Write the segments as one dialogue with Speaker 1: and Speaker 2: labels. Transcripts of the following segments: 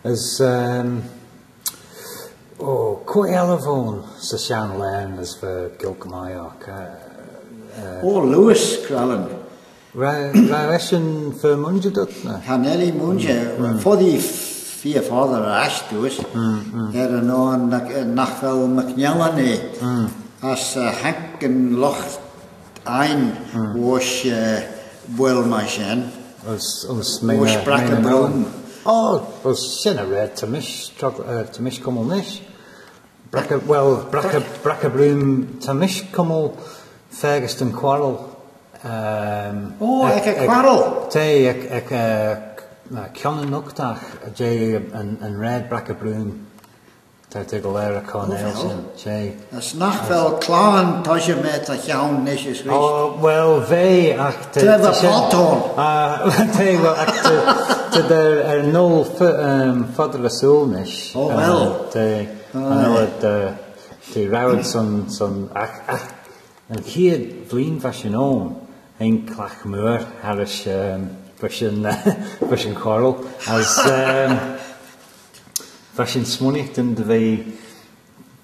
Speaker 1: As Cwy Elefon sa Sian Len as for Gilgamaiok.
Speaker 2: Lewis Crellin.
Speaker 1: Ra-esyn for Munja Dutna.
Speaker 2: Haneli Munja. For the vier father Ash does. No nach wel McNellan as Hank and Loch Ayrn was well my shen. Was Bracken Broom.
Speaker 1: Was sin a red Tamish Cummel Nish. Bracca Broom Tamish Cummel Ferguson Quarrel.
Speaker 2: Ek Quarrel.
Speaker 1: Kionne Nuchtach, Jay and Red Bracca Broom. Take a layer of Cornelson, Jay.
Speaker 2: As Nachvel Clan Tosha met a Jaun Nishes.
Speaker 1: Well, they act to
Speaker 2: the Poton.
Speaker 1: They will act to their null fodder Rasulnish.
Speaker 2: Well.
Speaker 1: I know that the Rowd son and here Vleen Fashion Hein Clachmur Harris Fashion Coral as Fashion Smunicht and they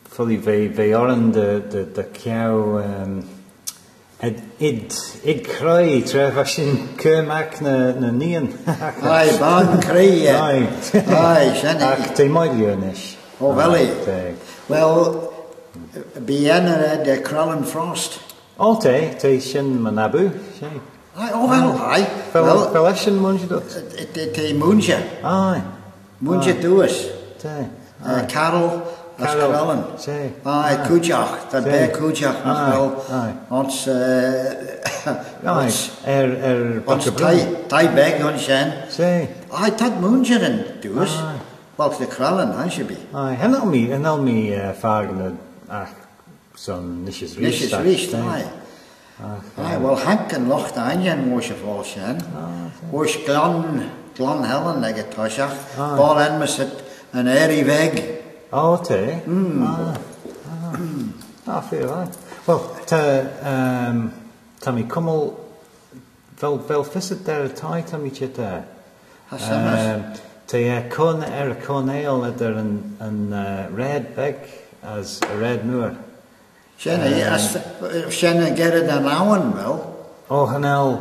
Speaker 1: fully they are in the cow id cry tre Fashion Kermac na Nian.
Speaker 2: Aye, Ban Cray. Aye, Shanny.
Speaker 1: They might learnish.
Speaker 2: Well, Bienna de Crellin Frost.
Speaker 1: Te Shin Manabu, Shay.
Speaker 2: Aye.
Speaker 1: Feleshin Munja Dut.
Speaker 2: Te Munja.
Speaker 1: Aye.
Speaker 2: Munja Duas. Carol as Crellin.
Speaker 1: Say.
Speaker 2: Aye, Kujach. The bear Kujach as well.
Speaker 1: Aye.
Speaker 2: Ons Tai beg on Shen.
Speaker 1: Say.
Speaker 2: Aye, Tad Munja and Duas. Well, the Crellin, I should be.
Speaker 1: Aye, and I'll me fargen some Nishes
Speaker 2: Reached, aye. Aye, well, Hank and Loch Anjan was of all Shen. Was Glan Helen like a Toshach. Ball Enmus at an airy veg.
Speaker 1: Te. I feel right. Well, Tommy Cummel, vel visit there a tie, Tommy Chit there. Te Cornell there and Red Beg as a Red Moor.
Speaker 2: Shen get it an hour, well.
Speaker 1: Hanel.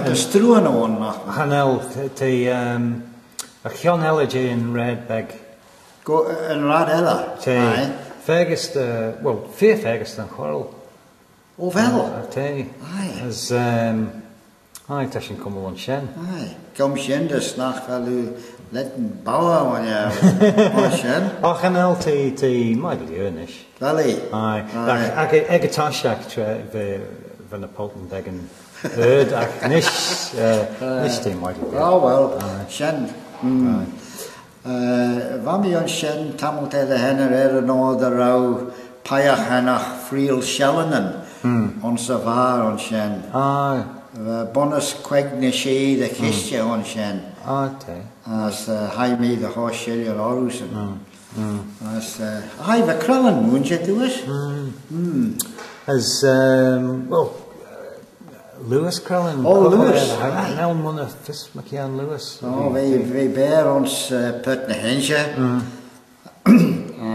Speaker 2: The Struan on.
Speaker 1: Hanel, a Kionella in Red Beg.
Speaker 2: Go and Radella.
Speaker 1: Fergus, fear Fergus than Quarrel.
Speaker 2: Well.
Speaker 1: As Tashin Cummel on Shen.
Speaker 2: Come Shen, the Snach Value, letting Bauer on your Shen.
Speaker 1: Hanel, te might be earnish.
Speaker 2: Valley.
Speaker 1: Egatashak, van a potent degen. Nish te might be.
Speaker 2: Well, Shen. Vami on Shen, Tamulte the Henner, no the Row, Payach Hanach, Friel Shellanen, on Savar on Shen. Bonus Quegnishi, the Kistja on Shen. As Jaime the Horse Shillian Orusen. As I the Crellin Munja to us.
Speaker 1: As Lewis Crellin.
Speaker 2: Lewis.
Speaker 1: Now one of Fis McKeon Lewis.
Speaker 2: We bear ons Putna Hinja.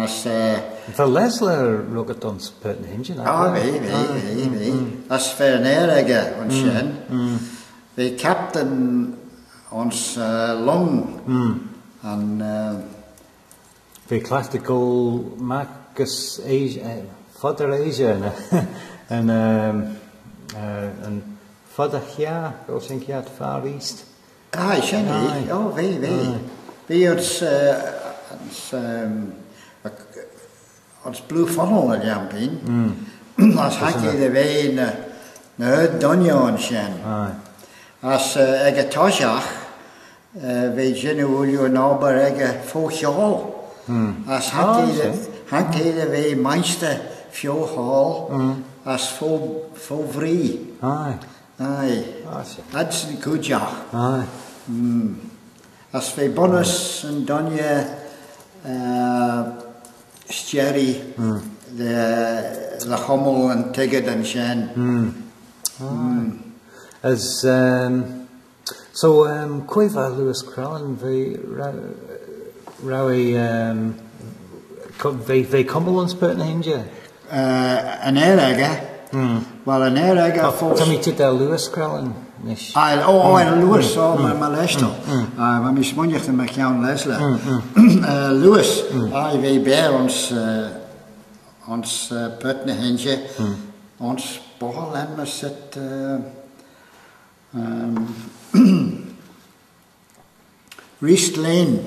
Speaker 2: As
Speaker 1: the Lesler look at ons Putna Hinja.
Speaker 2: We. As Ferneriga on Shen. The captain ons Long. And
Speaker 1: the classical Marcus Asia, Father Asia, and Father here, I think here at Far East.
Speaker 2: Aye, Shenny. We ons Blue Funnel at Yampin. As Hacky the way in the Dunya on Shen. As Egatoshach, we genuinely know but Ega Fochall. As Hacky the way Meister Fjord Hall. As full free. Aye. That's the good job. As we bonus and Donya Sherry, the Hummel and Tiggett and Shen.
Speaker 1: As Quiver Lewis Crellin, Rawi, ve Cumberland's put in India.
Speaker 2: An erega. Well, an erega falls.
Speaker 1: Tommy to the Lewis Crellin.
Speaker 2: En Lewis, my lestel. Maar mijn smonjig met Jan Leslie. Lewis, wij bij ons put in India. Ons Bohland was het. Reest Lane.